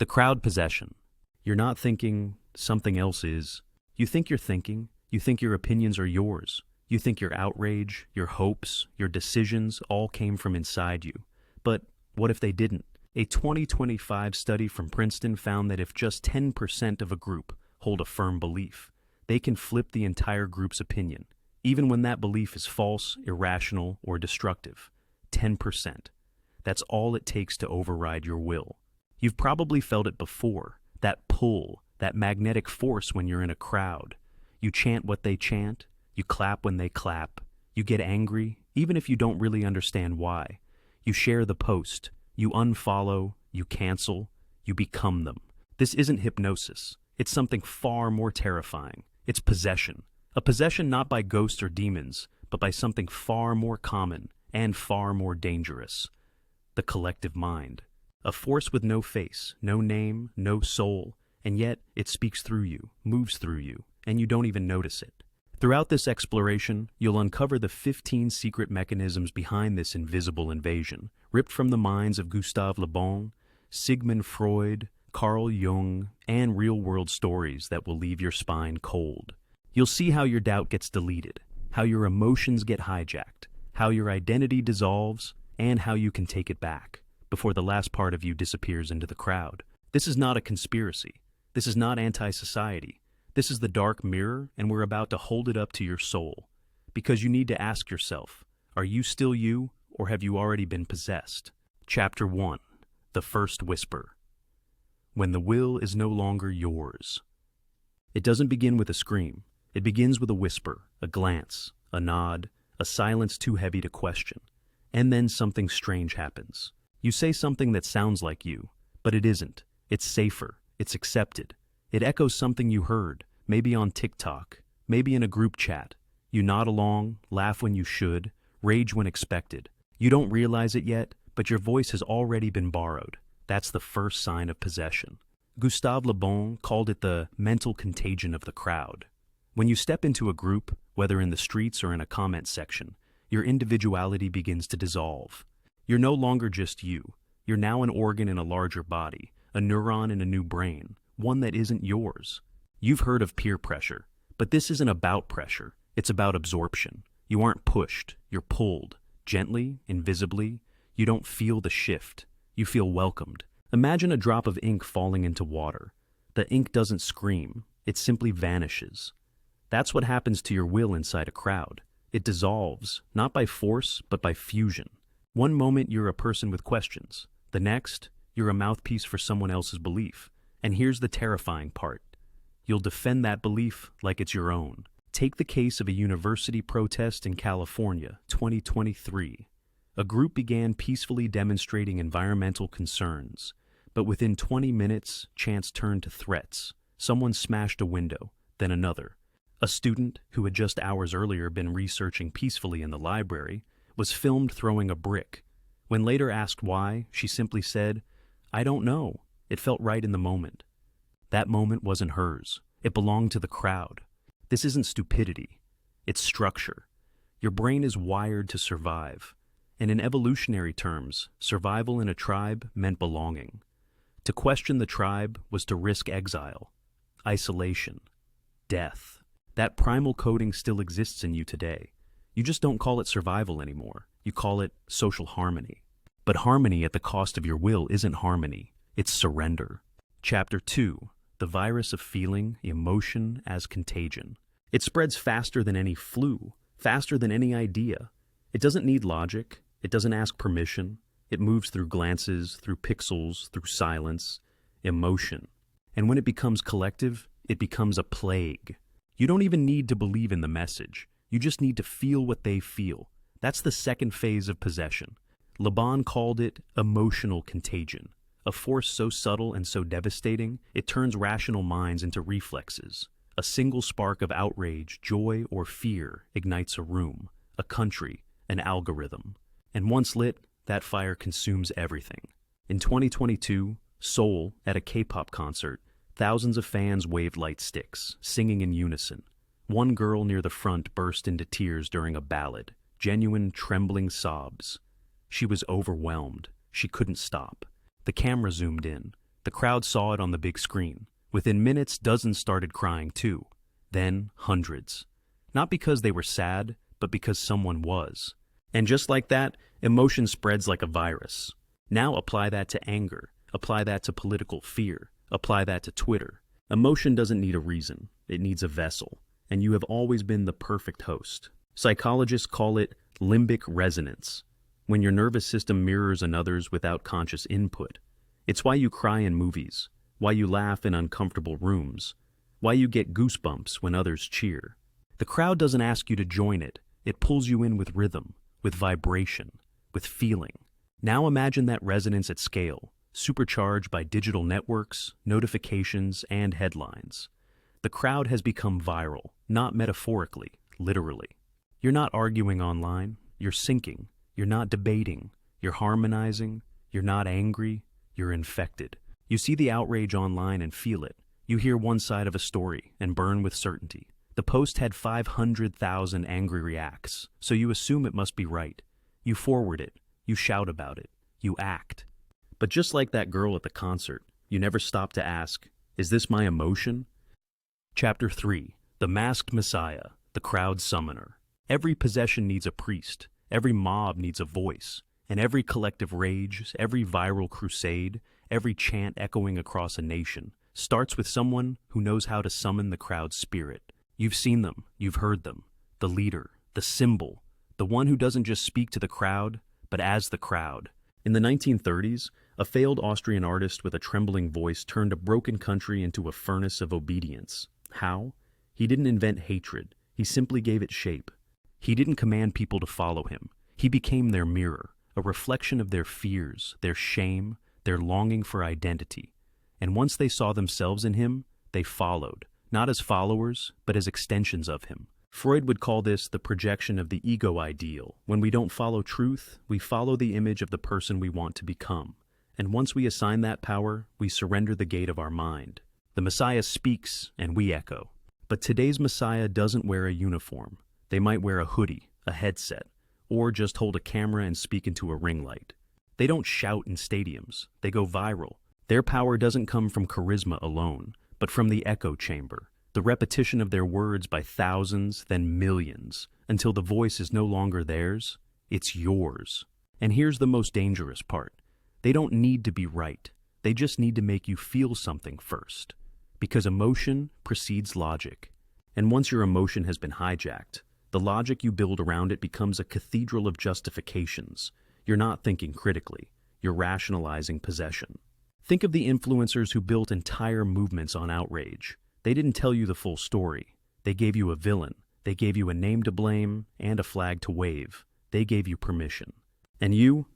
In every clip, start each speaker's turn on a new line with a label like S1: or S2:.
S1: The crowd possession. You're not thinking, something else is. You think you're thinking. You think your opinions are yours. You think your outrage, your hopes, your decisions all came from inside you. But what if they didn't? A 2025 study from Princeton found that if just 10% of a group hold a firm belief, they can flip the entire group's opinion, even when that belief is false, irrational, or destructive. 10%. That's all it takes to override your will. You've probably felt it before, that pull, that magnetic force when you're in a crowd. You chant what they chant, you clap when they clap, you get angry, even if you don't really understand why. You share the post, you unfollow, you cancel, you become them. This isn't hypnosis. It's something far more terrifying. It's possession. A possession not by ghosts or demons, but by something far more common and far more dangerous. The collective mind. A force with no face, no name, no soul, and yet it speaks through you, moves through you, and you don't even notice it. Throughout this exploration, you'll uncover the 15 secret mechanisms behind this invisible invasion, ripped from the minds of Gustave Le Bon, Sigmund Freud, Carl Jung, and real-world stories that will leave your spine cold. You'll see how your doubt gets deleted, how your emotions get hijacked, how your identity dissolves, and how you can take it back before the last part of you disappears into the crowd. This is not a conspiracy. This is not anti-society. This is the dark mirror, and we're about to hold it up to your soul. Because you need to ask yourself, are you still you, or have you already been possessed? Chapter 1. The First Whisper. When the will is no longer yours. It doesn't begin with a scream. It begins with a whisper, a glance, a nod, a silence too heavy to question. And then something strange happens. You say something that sounds like you, but it isn't. It's safer. It's accepted. It echoes something you heard, maybe on TikTok, maybe in a group chat. You nod along, laugh when you should, rage when expected. You don't realize it yet, but your voice has already been borrowed. That's the first sign of possession. Gustave Le Bon called it the mental contagion of the crowd. When you step into a group, whether in the streets or in a comment section, your individuality begins to dissolve. You're no longer just you. You're now an organ in a larger body, a neuron in a new brain, one that isn't yours. You've heard of peer pressure, but this isn't about pressure. It's about absorption. You aren't pushed. You're pulled. Gently, invisibly. You don't feel the shift. You feel welcomed. Imagine a drop of ink falling into water. The ink doesn't scream. It simply vanishes. That's what happens to your will inside a crowd. It dissolves, not by force, but by fusion. One moment you're a person with questions. The next, you're a mouthpiece for someone else's belief. And here's the terrifying part. You'll defend that belief like it's your own. Take the case of a university protest in California, 2023. A group began peacefully demonstrating environmental concerns, but within 20 minutes, chants turned to threats. Someone smashed a window, then another. A student, who had just hours earlier been researching peacefully in the library, was filmed throwing a brick. When later asked why, she simply said, "I don't know. It felt right in the moment." That moment wasn't hers. It belonged to the crowd. This isn't stupidity. It's structure. Your brain is wired to survive. And in evolutionary terms, survival in a tribe meant belonging. To question the tribe was to risk exile, isolation, death. That primal coding still exists in you today. You just don't call it survival anymore. You call it social harmony. But harmony at the cost of your will isn't harmony. It's surrender. Chapter 2. The virus of feeling, emotion as contagion. It spreads faster than any flu, faster than any idea. It doesn't need logic. It doesn't ask permission. It moves through glances, through pixels, through silence, emotion. And when it becomes collective, it becomes a plague. You don't even need to believe in the message. You just need to feel what they feel. That's the second phase of possession. Le Bon called it emotional contagion, a force so subtle and so devastating, it turns rational minds into reflexes. A single spark of outrage, joy, or fear ignites a room, a country, an algorithm. And once lit, that fire consumes everything. In 2022, Seoul, at a K-pop concert, thousands of fans waved light sticks, singing in unison. One girl near the front burst into tears during a ballad, genuine, trembling sobs. She was overwhelmed. She couldn't stop. The camera zoomed in. The The crowd saw it on the big screen. Within minutes, dozens started crying too. Then, hundreds. Not because they were sad, but because someone was. And just like that, emotion spreads like a virus. Now apply that to anger. Apply that to political fear. Apply that to Twitter. Emotion doesn't need a reason. It needs a vessel. And you have always been the perfect host. Psychologists call it limbic resonance, when your nervous system mirrors another's without conscious input. It's why you cry in movies, why you laugh in uncomfortable rooms, why you get goosebumps when others cheer. The crowd doesn't ask you to join it. It pulls you in with rhythm, with vibration, with feeling. Now imagine that resonance at scale, supercharged by digital networks, notifications, and headlines. The crowd has become viral, not metaphorically, literally. You're not arguing online, you're syncing. You're not debating, you're harmonizing. You're not angry, you're infected. You see the outrage online and feel it. You hear one side of a story and burn with certainty. The post had 500,000 angry reacts, so you assume it must be right. You forward it, you shout about it, you act. But just like that girl at the concert, you never stop to ask, is this my emotion? Chapter 3. The Masked Messiah, the Crowd Summoner. Every possession needs a priest, every mob needs a voice, and every collective rage, every viral crusade, every chant echoing across a nation, starts with someone who knows how to summon the crowd's spirit. You've seen them, you've heard them, the leader, the symbol, the one who doesn't just speak to the crowd, but as the crowd. In the 1930s, a failed Austrian artist with a trembling voice turned a broken country into a furnace of obedience. How? He didn't invent hatred, he simply gave it shape. He didn't command people to follow him. He became their mirror, a reflection of their fears, their shame, their longing for identity. And once they saw themselves in him, they followed, not as followers, but as extensions of him. Freud would call this the projection of the ego ideal. When we don't follow truth, we follow the image of the person we want to become. And once we assign that power, we surrender the gate of our mind. The Messiah speaks, and we echo. But today's Messiah doesn't wear a uniform. They might wear a hoodie, a headset, or just hold a camera and speak into a ring light. They don't shout in stadiums, they go viral. Their power doesn't come from charisma alone, but from the echo chamber, the repetition of their words by thousands, then millions, until the voice is no longer theirs, it's yours. And here's the most dangerous part. They don't need to be right, they just need to make you feel something first. Because emotion precedes logic. And once your emotion has been hijacked, the logic you build around it becomes a cathedral of justifications. You're not thinking critically. You're rationalizing possession. Think of the influencers who built entire movements on outrage. They didn't tell you the full story. They gave you a villain. They gave you a name to blame and a flag to wave. They gave you permission. And you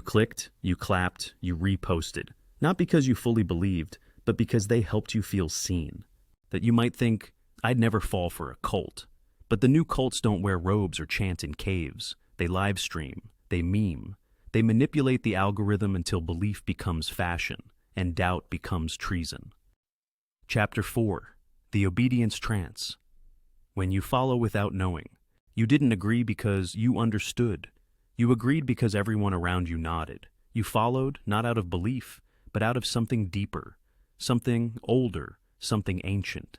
S1: clicked, you clapped, you reposted. Not because you fully believed, but because they helped you feel seen. That you might think, I'd never fall for a cult. But the new cults don't wear robes or chant in caves. They live stream, they meme. They manipulate the algorithm until belief becomes fashion and doubt becomes treason. Chapter 4. The Obedience Trance. When you follow without knowing, you didn't agree because you understood. You agreed because everyone around you nodded. You followed not out of belief, but out of something deeper, something older, something ancient.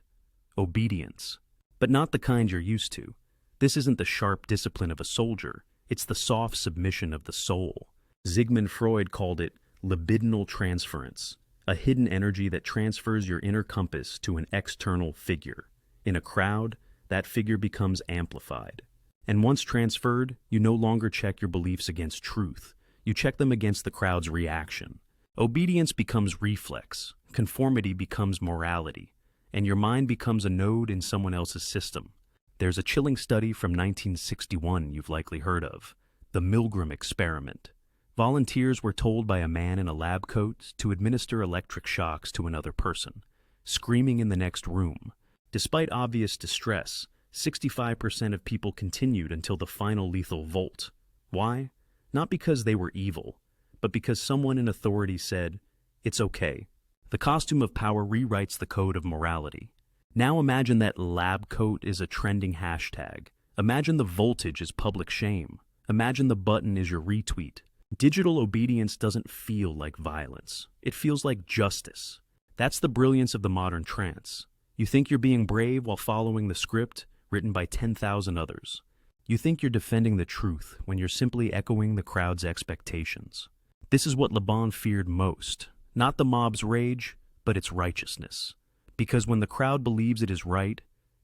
S1: Obedience. But not the kind you're used to. This isn't the sharp discipline of a soldier. It's the soft submission of the soul. Sigmund Freud called it libidinal transference, a hidden energy that transfers your inner compass to an external figure. In a crowd, that figure becomes amplified. And once transferred, you no longer check your beliefs against truth. You check them against the crowd's reaction. Obedience becomes reflex. Conformity becomes morality. And your mind becomes a node in someone else's system. There's a chilling study from 1961 you've likely heard of, the Milgram experiment. Volunteers were told by a man in a lab coat to administer electric shocks to another person, screaming in the next room. Despite obvious distress, 65% of people continued until the final lethal volt. Why? Not because they were evil, but because someone in authority said, "It's okay." The costume of power rewrites the code of morality. Now imagine that lab coat is a trending hashtag. Imagine the voltage is public shame. Imagine the button is your retweet. Digital obedience doesn't feel like violence. It feels like justice. That's the brilliance of the modern trance. You think you're being brave while following the script written by 10,000 others. You think you're defending the truth when you're simply echoing the crowd's expectations. This is what Laban feared most, not the mob's rage, but its righteousness. Because when the crowd believes it is right,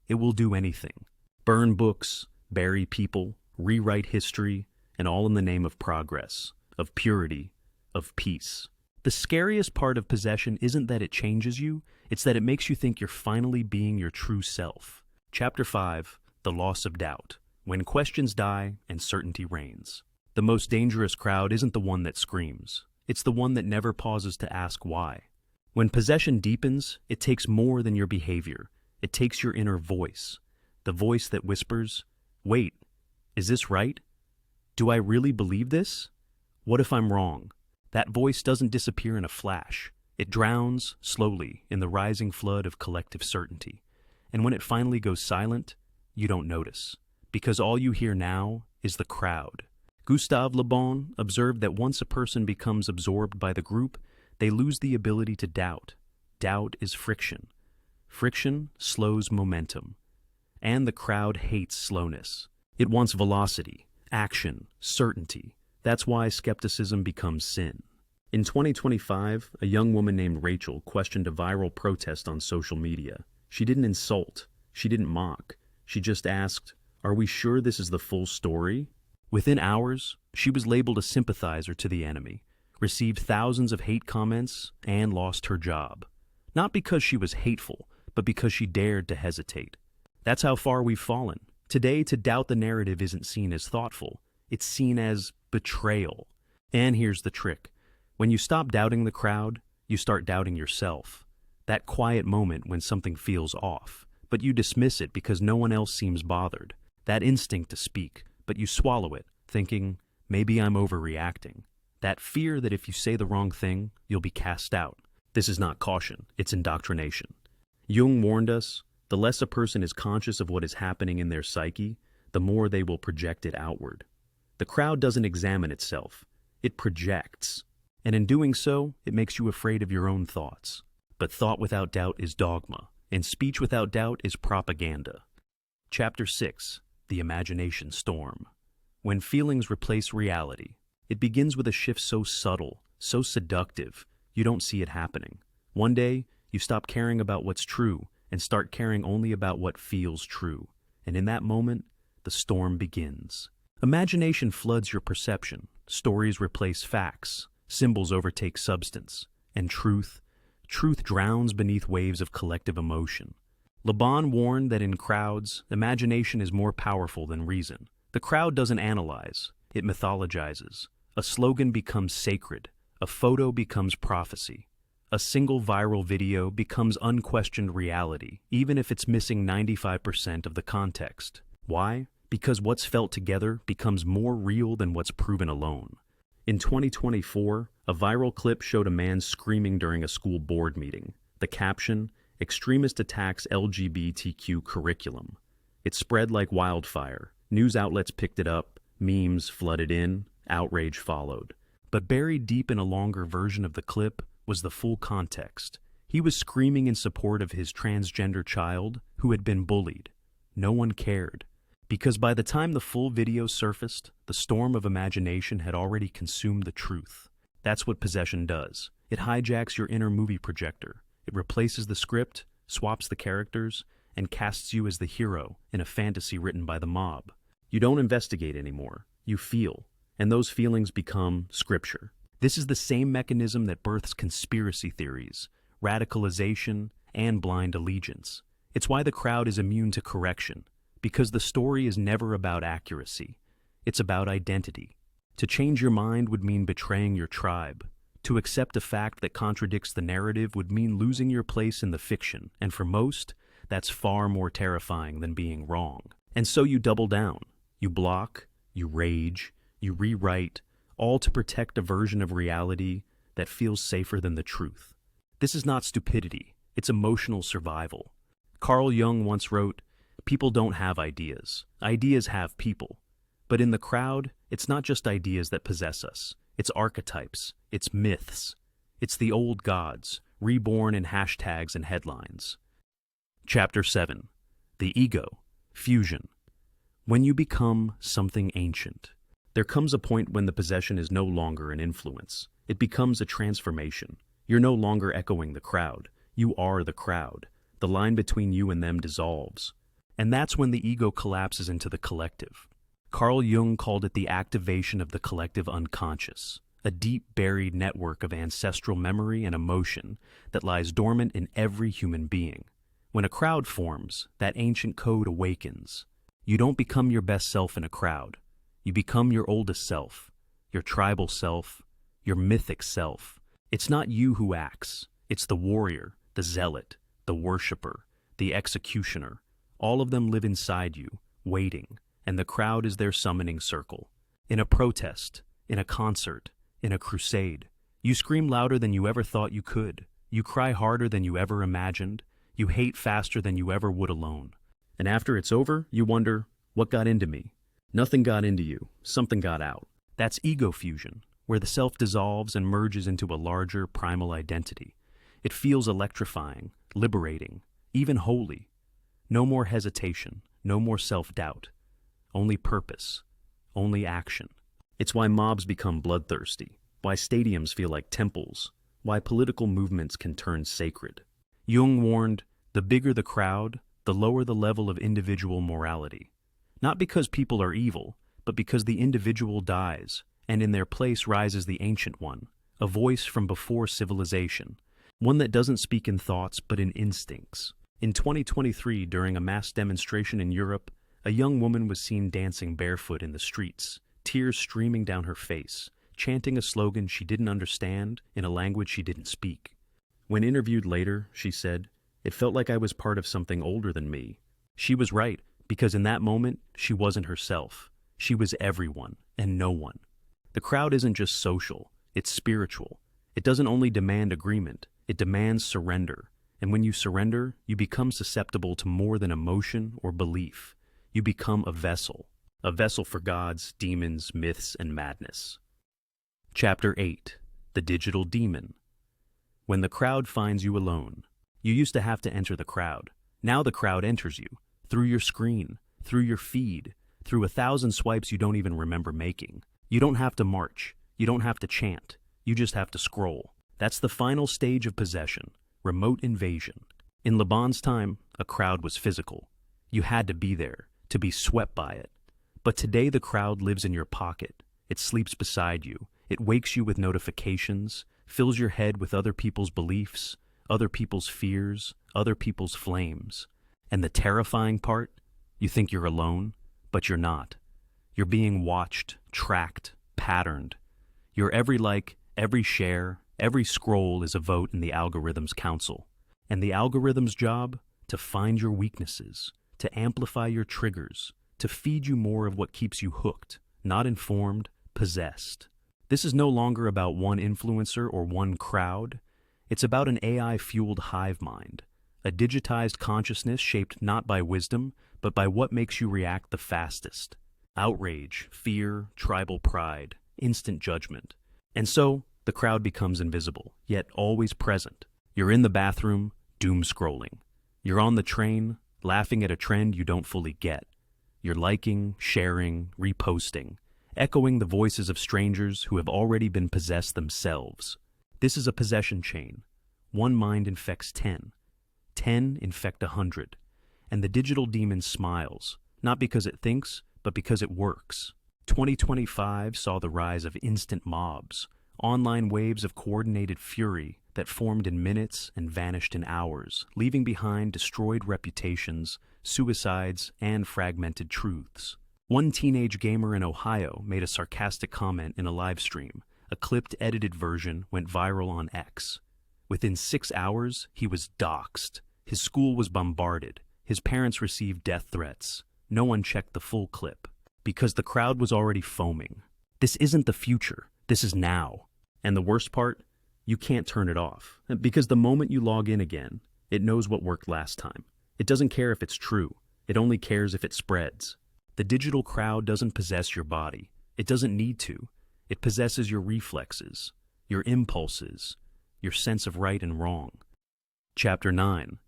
S1: it will do anything. Burn books, bury people, rewrite history, and all in the name of progress, of purity, of peace. The scariest part of possession isn't that it changes you, it's that it makes you think you're finally being your true self. Chapter 5, The Loss of Doubt. When questions die and certainty reigns. The most dangerous crowd isn't the one that screams. It's the one that never pauses to ask why. When possession deepens, it takes more than your behavior. It takes your inner voice. The voice that whispers, "Wait, is this right? Do I really believe this? What if I'm wrong?" That voice doesn't disappear in a flash. It drowns, slowly, in the rising flood of collective certainty. And when it finally goes silent, you don't notice. Because all you hear now is the crowd. Gustave Le Bon observed that once a person becomes absorbed by the group, they lose the ability to doubt. Doubt is friction. Friction slows momentum. And the crowd hates slowness. It wants velocity, action, certainty. That's why skepticism becomes sin. In 2025, a young woman named Rachel questioned a viral protest on social media. She didn't insult. She didn't mock. She just asked, "Are we sure this is the full story?" Within hours, she was labeled a sympathizer to the enemy, received thousands of hate comments, and lost her job. Not because she was hateful, but because she dared to hesitate. That's how far we've fallen. Today, to doubt the narrative isn't seen as thoughtful. It's seen as betrayal. And here's the trick. When you stop doubting the crowd, you start doubting yourself. That quiet moment when something feels off, but you dismiss it because no one else seems bothered. That instinct to speak, but you swallow it, thinking, maybe I'm overreacting. That fear that if you say the wrong thing, you'll be cast out. This is not caution, it's indoctrination. Jung warned us, the less a person is conscious of what is happening in their psyche, the more they will project it outward. The crowd doesn't examine itself, it projects. And in doing so, it makes you afraid of your own thoughts. But thought without doubt is dogma, and speech without doubt is propaganda. Chapter 6, The Imagination Storm. When feelings replace reality, it begins with a shift so subtle, so seductive, you don't see it happening. One day, you stop caring about what's true and start caring only about what feels true. And in that moment, the storm begins. Imagination floods your perception. Stories replace facts. Symbols overtake substance. And truth drowns beneath waves of collective emotion. Le Bon warned that in crowds, imagination is more powerful than reason. The crowd doesn't analyze, it mythologizes. A slogan becomes sacred. A photo becomes prophecy. A single viral video becomes unquestioned reality, even if it's missing 95% of the context. Why? Because what's felt together becomes more real than what's proven alone. In 2024, a viral clip showed a man screaming during a school board meeting. The caption, "Extremist attacks LGBTQ curriculum." It spread like wildfire. News outlets picked it up, memes flooded in, outrage followed. But buried deep in a longer version of the clip was the full context. He was screaming in support of his transgender child who had been bullied. No one cared. Because by the time the full video surfaced, the storm of imagination had already consumed the truth. That's what possession does. It hijacks your inner movie projector. It replaces the script, swaps the characters, and casts you as the hero in a fantasy written by the mob. You don't investigate anymore. You feel. And those feelings become scripture. This is the same mechanism that births conspiracy theories, radicalization, and blind allegiance. It's why the crowd is immune to correction. Because the story is never about accuracy. It's about identity. To change your mind would mean betraying your tribe. To accept a fact that contradicts the narrative would mean losing your place in the fiction, and for most, that's far more terrifying than being wrong. And so you double down. You block, you rage, you rewrite, all to protect a version of reality that feels safer than the truth. This is not stupidity, it's emotional survival. Carl Jung once wrote, "People don't have ideas. Ideas have people." But in the crowd, it's not just ideas that possess us. It's archetypes. It's myths. It's the old gods, reborn in hashtags and headlines. Chapter 7. The Ego. Fusion. When you become something ancient, there comes a point when the possession is no longer an influence. It becomes a transformation. You're no longer echoing the crowd. You are the crowd. The line between you and them dissolves. And that's when the ego collapses into the collective. Carl Jung called it the activation of the collective unconscious, a deep buried network of ancestral memory and emotion that lies dormant in every human being. When a crowd forms, that ancient code awakens. You don't become your best self in a crowd. You become your oldest self, your tribal self, your mythic self. It's not you who acts. It's the warrior, the zealot, the worshiper, the executioner. All of them live inside you, waiting, and the crowd is their summoning circle. In a protest, in a concert, in a crusade, you scream louder than you ever thought you could. You cry harder than you ever imagined. You hate faster than you ever would alone. And after it's over, you wonder, what got into me? Nothing got into you. Something got out. That's ego fusion, where the self dissolves and merges into a larger primal identity. It feels electrifying, liberating, even holy. No more hesitation, no more self-doubt. Only purpose, only action. It's why mobs become bloodthirsty, why stadiums feel like temples, why political movements can turn sacred. Jung warned, the bigger the crowd, the lower the level of individual morality. Not because people are evil, but because the individual dies, and in their place rises the ancient one, a voice from before civilization, one that doesn't speak in thoughts but in instincts. In 2023, during a mass demonstration in Europe, a young woman was seen dancing barefoot in the streets, tears streaming down her face, chanting a slogan she didn't understand in a language she didn't speak. When interviewed later, she said, "It felt like I was part of something older than me." She was right, because in that moment, she wasn't herself. She was everyone and no one. The crowd isn't just social, it's spiritual. It doesn't only demand agreement, it demands surrender. And when you surrender, you become susceptible to more than emotion or belief. You become a vessel for gods, demons, myths, and madness. Chapter 8. The Digital Demon. When the crowd finds you alone, you used to have to enter the crowd. Now the crowd enters you, through your screen, through your feed, through 1,000 swipes you don't even remember making. You don't have to march, you don't have to chant, you just have to scroll. That's the final stage of possession, remote invasion. In Laban's time, a crowd was physical. You had to be there, to be swept by it. But today the crowd lives in your pocket. It sleeps beside you. It wakes you with notifications, fills your head with other people's beliefs, other people's fears, other people's flames. And the terrifying part? You think you're alone, but you're not. You're being watched, tracked, patterned. Your every like, every share, every scroll is a vote in the algorithm's council. And the algorithm's job? To find your weaknesses, to amplify your triggers, to feed you more of what keeps you hooked, not informed, possessed. This is no longer about one influencer or one crowd. It's about an AI-fueled hive mind, a digitized consciousness shaped not by wisdom, but by what makes you react the fastest. Outrage, fear, tribal pride, instant judgment. And so, the crowd becomes invisible, yet always present. You're in the bathroom, doom scrolling. You're on the train, laughing at a trend you don't fully get. You're liking, sharing, reposting, echoing the voices of strangers who have already been possessed themselves. This is a possession chain. One mind infects 10. 10 infect 100. And the digital demon smiles, not because it thinks, but because it works. 2025 saw the rise of instant mobs, online waves of coordinated fury that formed in minutes and vanished in hours, leaving behind destroyed reputations, suicides, and fragmented truths. One teenage gamer in Ohio made a sarcastic comment in a live stream. A clipped, edited version went viral on X. Within 6 hours, he was doxxed. His school was bombarded. His parents received death threats. No one checked the full clip, because the crowd was already foaming. This isn't the future. This is now. And the worst part? You can't turn it off, because the moment you log in again, it knows what worked last time. It doesn't care if it's true. It only cares if it spreads. The digital crowd doesn't possess your body. It doesn't need to. It possesses your reflexes, your impulses, your sense of right and wrong. Chapter 9.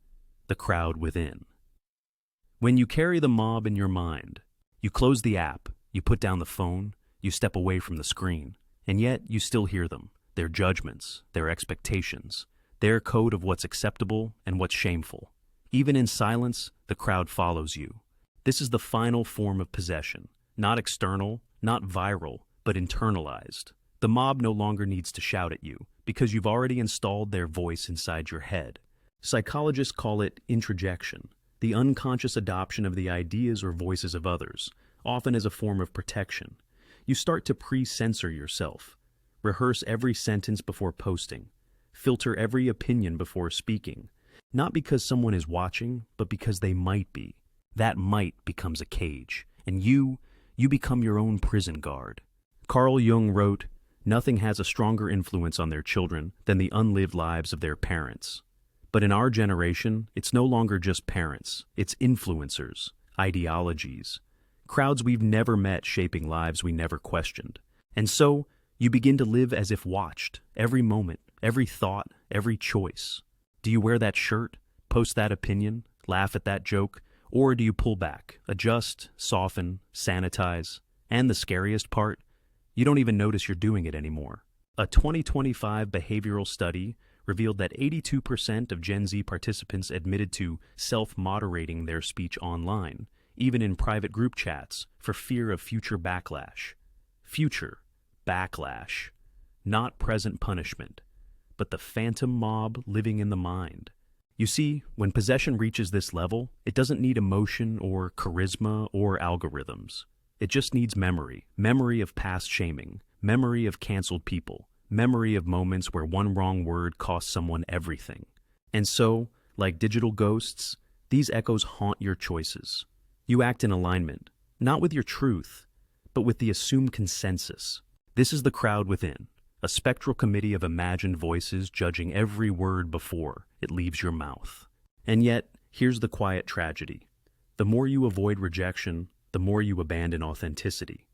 S1: The Crowd Within. When you carry the mob in your mind, you close the app, you put down the phone, you step away from the screen, and yet you still hear them, their judgments, their expectations, their code of what's acceptable and what's shameful. Even in silence, the crowd follows you. This is the final form of possession, not external, not viral, but internalized. The mob no longer needs to shout at you, because you've already installed their voice inside your head. Psychologists call it introjection, the unconscious adoption of the ideas or voices of others, often as a form of protection. You start to pre-censor yourself, rehearse every sentence before posting, filter every opinion before speaking, not because someone is watching, but because they might be. That might becomes a cage, and you become your own prison guard. Carl Jung wrote, "Nothing has a stronger influence on their children than the unlived lives of their parents." But in our generation, it's no longer just parents, it's influencers, ideologies, crowds we've never met shaping lives we never questioned. And so, you begin to live as if watched, every moment, every thought, every choice. Do you wear that shirt, post that opinion, laugh at that joke, or do you pull back, adjust, soften, sanitize? And the scariest part, you don't even notice you're doing it anymore. A 2025 behavioral study revealed that 82% of Gen Z participants admitted to self-moderating their speech online, even in private group chats, for fear of future backlash. Future backlash, not present punishment, but the phantom mob living in the mind. You see, when possession reaches this level, it doesn't need emotion or charisma or algorithms. It just needs memory, memory of past shaming, memory of canceled people, memory of moments where one wrong word cost someone everything. And so, like digital ghosts, these echoes haunt your choices. You act in alignment, not with your truth, but with the assumed consensus. This is the crowd within, a spectral committee of imagined voices judging every word before it leaves your mouth. And yet, here's the quiet tragedy. The more you avoid rejection, the more you abandon authenticity.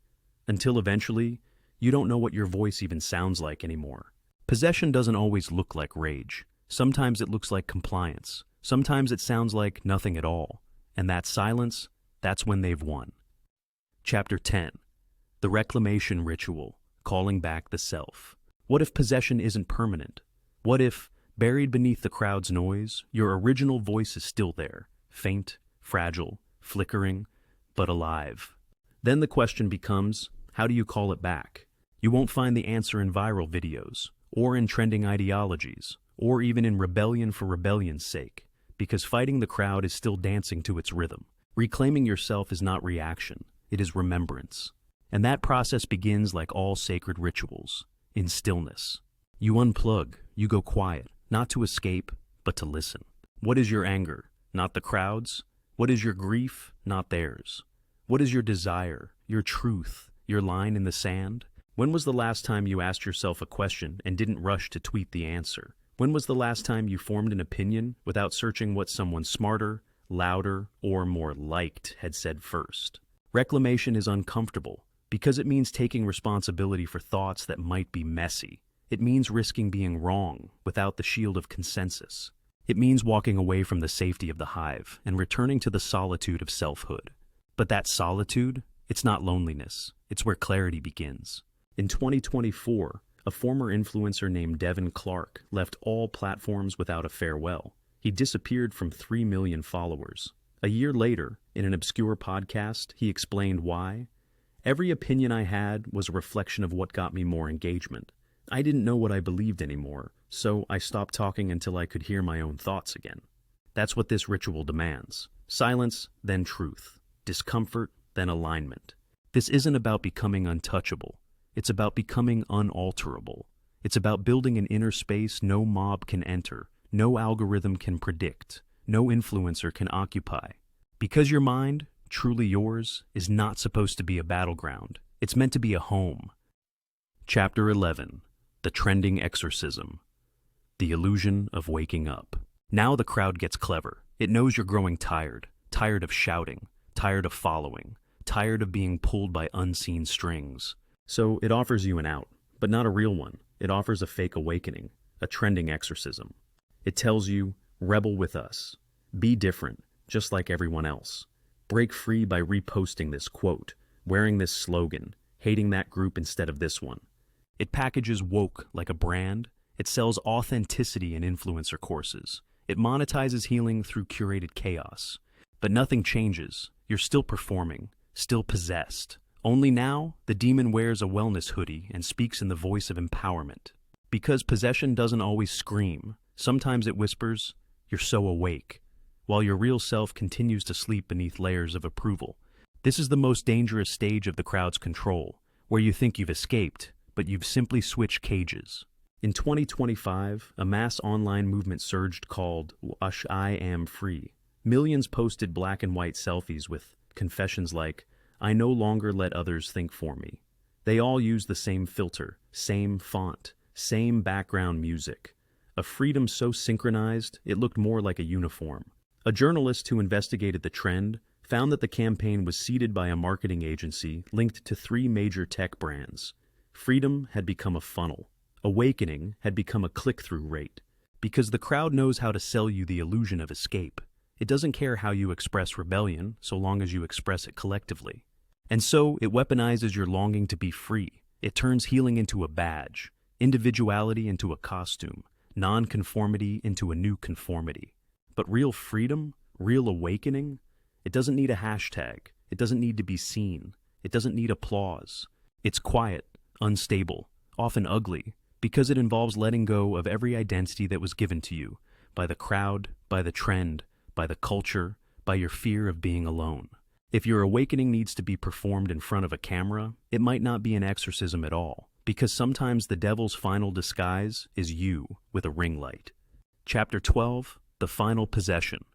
S1: Until eventually, you don't know what your voice even sounds like anymore. Possession doesn't always look like rage. Sometimes it looks like compliance. Sometimes it sounds like nothing at all. And that silence, that's when they've won. Chapter 10. The Reclamation Ritual, Calling Back the Self. What if possession isn't permanent? What if, buried beneath the crowd's noise, your original voice is still there, faint, fragile, flickering, but alive? Then the question becomes, how do you call it back? You won't find the answer in viral videos, or in trending ideologies, or even in rebellion for rebellion's sake, because fighting the crowd is still dancing to its rhythm. Reclaiming yourself is not reaction, it is remembrance. And that process begins like all sacred rituals, in stillness. You unplug, you go quiet, not to escape, but to listen. What is your anger? Not the crowd's. What is your grief? Not theirs. What is your desire, your truth, your line in the sand? When was the last time you asked yourself a question and didn't rush to tweet the answer? When was the last time you formed an opinion without searching what someone smarter, louder, or more liked had said first? Reclamation is uncomfortable because it means taking responsibility for thoughts that might be messy. It means risking being wrong without the shield of consensus. It means walking away from the safety of the hive and returning to the solitude of selfhood. But that solitude, it's not loneliness. It's where clarity begins. In 2024, a former influencer named Devin Clark left all platforms without a farewell. He disappeared from 3 million followers. A year later, in an obscure podcast, he explained why. Every opinion I had was a reflection of what got me more engagement. I didn't know what I believed anymore, so I stopped talking until I could hear my own thoughts again. That's what this ritual demands. Silence, then truth. Discomfort, then alignment. This isn't about becoming untouchable. It's about becoming unalterable. It's about building an inner space no mob can enter, no algorithm can predict, no influencer can occupy. Because your mind, truly yours, is not supposed to be a battleground. It's meant to be a home. Chapter 11. The Trending Exorcism. The Illusion of Waking Up. Now the crowd gets clever. It knows you're growing tired, tired of shouting, tired of following, tired of being pulled by unseen strings. So it offers you an out, but not a real one. It offers a fake awakening, a trending exorcism. It tells you, rebel with us. Be different, just like everyone else. Break free by reposting this quote, wearing this slogan, hating that group instead of this one. It packages woke like a brand. It sells authenticity in influencer courses. It monetizes healing through curated chaos. But nothing changes. You're still performing, still possessed. Only now, the demon wears a wellness hoodie and speaks in the voice of empowerment. Because possession doesn't always scream. Sometimes it whispers, "You're so awake," while your real self continues to sleep beneath layers of approval. This is the most dangerous stage of the crowd's control, where you think you've escaped, but you've simply switched cages. In 2025, a mass online movement surged called I Am Free. Millions posted black and white selfies with confessions like, "I no longer let others think for me." They all use the same filter, same font, same background music. A freedom so synchronized, it looked more like a uniform. A journalist who investigated the trend found that the campaign was seeded by a marketing agency linked to 3 major tech brands. Freedom had become a funnel. Awakening had become a click-through rate. Because the crowd knows how to sell you the illusion of escape. It doesn't care how you express rebellion, so long as you express it collectively. And so, it weaponizes your longing to be free. It turns healing into a badge, individuality into a costume, non-conformity into a new conformity. But real freedom, real awakening, it doesn't need a hashtag. It doesn't need to be seen. It doesn't need applause. It's quiet, unstable, often ugly, because it involves letting go of every identity that was given to you, by the crowd, by the trend, by the culture, by your fear of being alone. If your awakening needs to be performed in front of a camera, it might not be an exorcism at all, because sometimes the devil's final disguise is you with a ring light. Chapter 12, The Final Possession.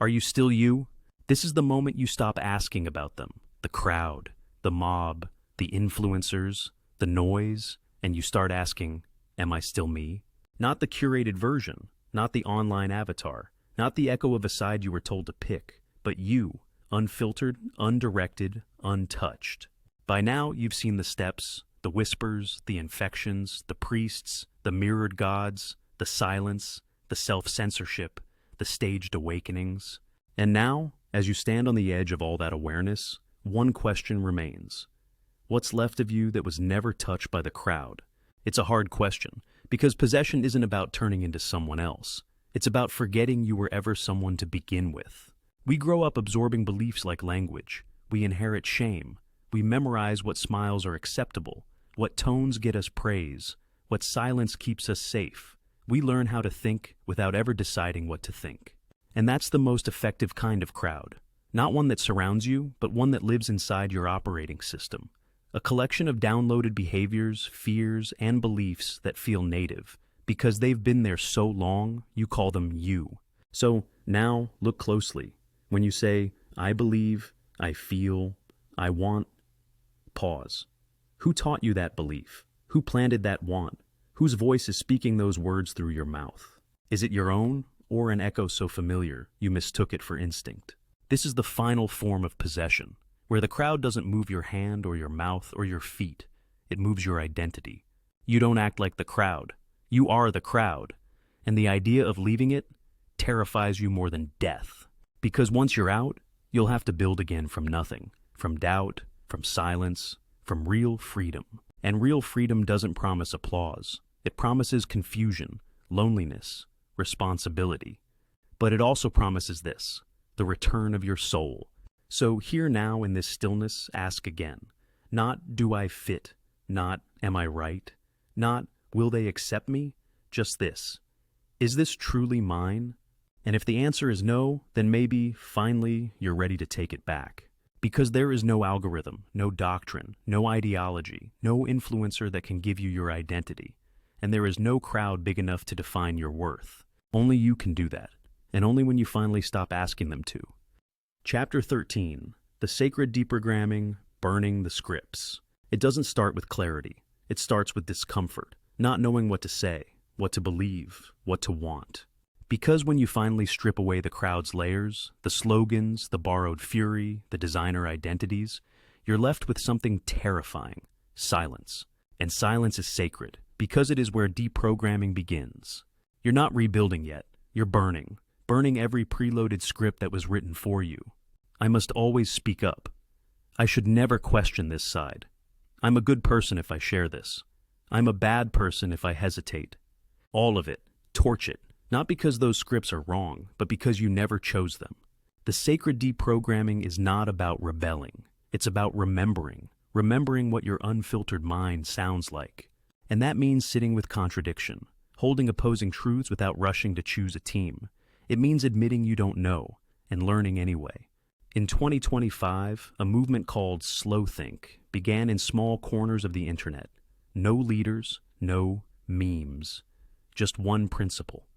S1: Are you still you? This is the moment you stop asking about them, the crowd, the mob, the influencers, the noise, and you start asking, am I still me? Not the curated version, not the online avatar, not the echo of a side you were told to pick, but you, unfiltered, undirected, untouched. By now, you've seen the steps, the whispers, the infections, the priests, the mirrored gods, the silence, the self-censorship, the staged awakenings. And now, as you stand on the edge of all that awareness, one question remains. What's left of you that was never touched by the crowd? It's a hard question, because possession isn't about turning into someone else. It's about forgetting you were ever someone to begin with. We grow up absorbing beliefs like language. We inherit shame. We memorize what smiles are acceptable, what tones get us praise, what silence keeps us safe. We learn how to think without ever deciding what to think. And that's the most effective kind of crowd. Not one that surrounds you, but one that lives inside your operating system. A collection of downloaded behaviors, fears, and beliefs that feel native. Because they've been there so long, you call them you. So now, look closely. When you say, I believe, I feel, I want, pause. Who taught you that belief? Who planted that want? Whose voice is speaking those words through your mouth? Is it your own, or an echo so familiar you mistook it for instinct? This is the final form of possession, where the crowd doesn't move your hand or your mouth or your feet. It moves your identity. You don't act like the crowd. You are the crowd. And the idea of leaving it terrifies you more than death. Because once you're out, you'll have to build again from nothing, from doubt, from silence, from real freedom. And real freedom doesn't promise applause. It promises confusion, loneliness, responsibility. But it also promises this, the return of your soul. So here now in this stillness, ask again. Not do I fit, not am I right, not will they accept me, just this. Is this truly mine? And if the answer is no, then maybe, finally, you're ready to take it back. Because there is no algorithm, no doctrine, no ideology, no influencer that can give you your identity. And there is no crowd big enough to define your worth. Only you can do that, and only when you finally stop asking them to. Chapter 13, The Sacred Deprogramming, Burning the Scripts. It doesn't start with clarity. It starts with discomfort, not knowing what to say, what to believe, what to want. Because when you finally strip away the crowd's layers, the slogans, the borrowed fury, the designer identities, you're left with something terrifying, silence. And silence is sacred, because it is where deprogramming begins. You're not rebuilding yet. You're burning every preloaded script that was written for you. I must always speak up. I should never question this side. I'm a good person if I share this. I'm a bad person if I hesitate. All of it. Torch it. Not because those scripts are wrong, but because you never chose them. The sacred deprogramming is not about rebelling. It's about remembering what your unfiltered mind sounds like. And that means sitting with contradiction, holding opposing truths without rushing to choose a team. It means admitting you don't know and learning anyway. In 2025, a movement called Slow Think began in small corners of the internet. No leaders, no memes. Just one principle.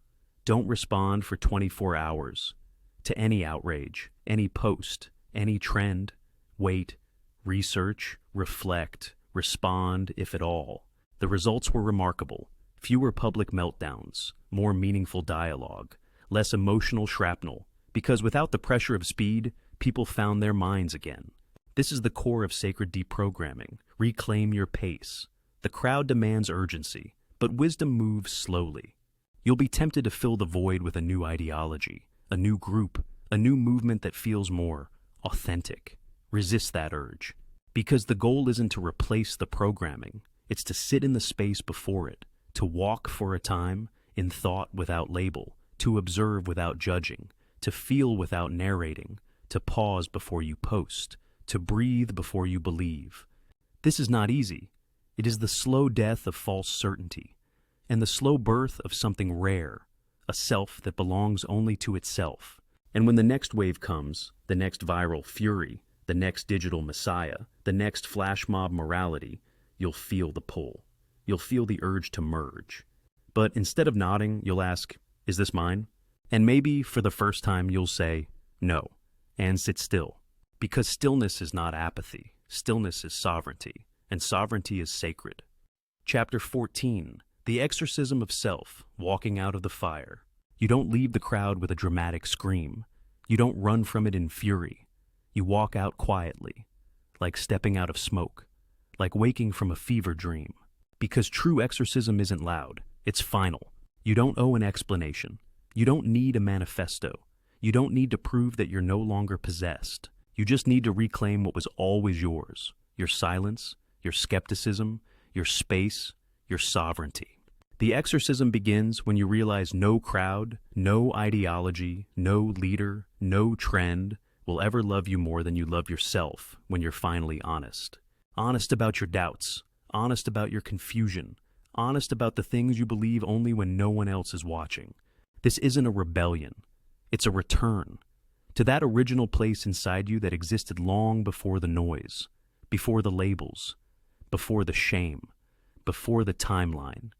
S1: Don't respond for 24 hours to any outrage, any post, any trend. Wait, research, reflect, respond, if at all. The results were remarkable. Fewer public meltdowns, more meaningful dialogue, less emotional shrapnel, because without the pressure of speed, people found their minds again. This is the core of sacred deprogramming. Reclaim your pace. The crowd demands urgency, but wisdom moves slowly. You'll be tempted to fill the void with a new ideology, a new group, a new movement that feels more authentic. Resist that urge, because the goal isn't to replace the programming. It's to sit in the space before it, to walk for a time in thought without label, to observe without judging, to feel without narrating, to pause before you post, to breathe before you believe. This is not easy. It is the slow death of false certainty, and the slow birth of something rare, a self that belongs only to itself. And when the next wave comes, the next viral fury, the next digital messiah, the next flash mob morality, you'll feel the pull. You'll feel the urge to merge. But instead of nodding, you'll ask, is this mine? And maybe for the first time you'll say, no, and sit still. Because stillness is not apathy. Stillness is sovereignty, and sovereignty is sacred. Chapter 14, The Exorcism of Self, Walking Out of the Fire. You don't leave the crowd with a dramatic scream. You don't run from it in fury. You walk out quietly, like stepping out of smoke, like waking from a fever dream. Because true exorcism isn't loud, it's final. You don't owe an explanation. You don't need a manifesto. You don't need to prove that you're no longer possessed. You just need to reclaim what was always yours. Your silence, your skepticism, your space, your sovereignty. The exorcism begins when you realize no crowd, no ideology, no leader, no trend will ever love you more than you love yourself when you're finally honest. Honest about your doubts, honest about your confusion, honest about the things you believe only when no one else is watching. This isn't a rebellion. It's a return to that original place inside you that existed long before the noise, before the labels, before the shame, before the timeline,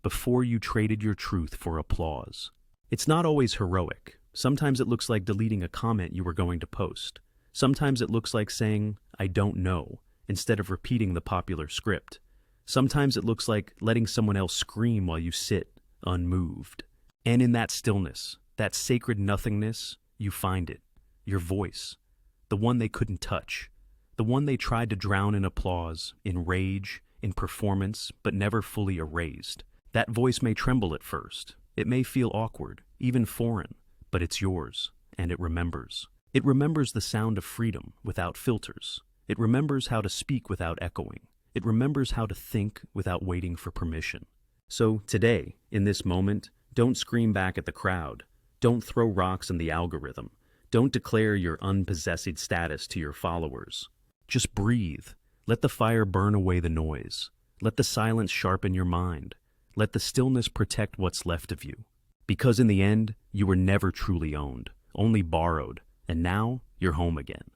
S1: before you traded your truth for applause. It's not always heroic. Sometimes it looks like deleting a comment you were going to post. Sometimes it looks like saying, I don't know, instead of repeating the popular script. Sometimes it looks like letting someone else scream while you sit, unmoved. And in that stillness, that sacred nothingness, you find it, your voice, the one they couldn't touch, the one they tried to drown in applause, in rage, in performance, but never fully erased. That voice may tremble at first. It may feel awkward, even foreign, but it's yours, and it remembers. It remembers the sound of freedom without filters. It remembers how to speak without echoing. It remembers how to think without waiting for permission. So today, in this moment, don't scream back at the crowd. Don't throw rocks in the algorithm. Don't declare your unpossessed status to your followers. Just breathe. Let the fire burn away the noise. Let the silence sharpen your mind. Let the stillness protect what's left of you. Because in the end, you were never truly owned, only borrowed, and now you're home again.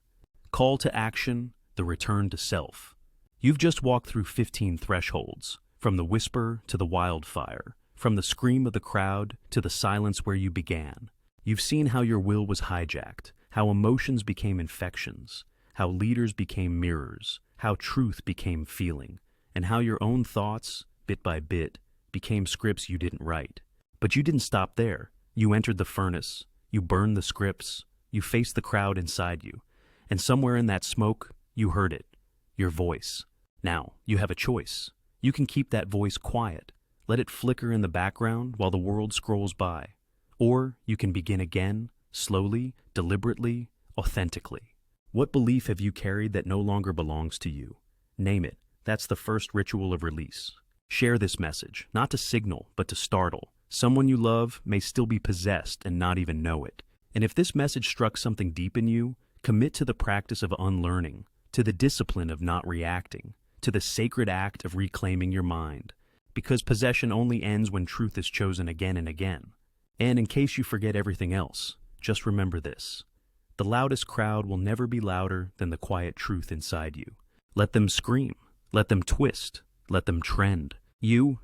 S1: Call to action, the return to self. You've just walked through 15 thresholds, from the whisper to the wildfire, from the scream of the crowd to the silence where you began. You've seen how your will was hijacked, how emotions became infections, how leaders became mirrors, how truth became feeling, and how your own thoughts, bit by bit, became scripts you didn't write. But you didn't stop there. You entered the furnace, you burned the scripts, you faced the crowd inside you, and somewhere in that smoke, you heard it, your voice. Now, you have a choice. You can keep that voice quiet, let it flicker in the background while the world scrolls by. Or you can begin again, slowly, deliberately, authentically. What belief have you carried that no longer belongs to you? Name it. That's the first ritual of release. Share this message, not to signal, but to startle. Someone you love may still be possessed and not even know it. And if this message struck something deep in you, commit to the practice of unlearning, to the discipline of not reacting, to the sacred act of reclaiming your mind. Because possession only ends when truth is chosen again and again. And in case you forget everything else, just remember this. The loudest crowd will never be louder than the quiet truth inside you. Let them scream. Let them twist. Let them trend. You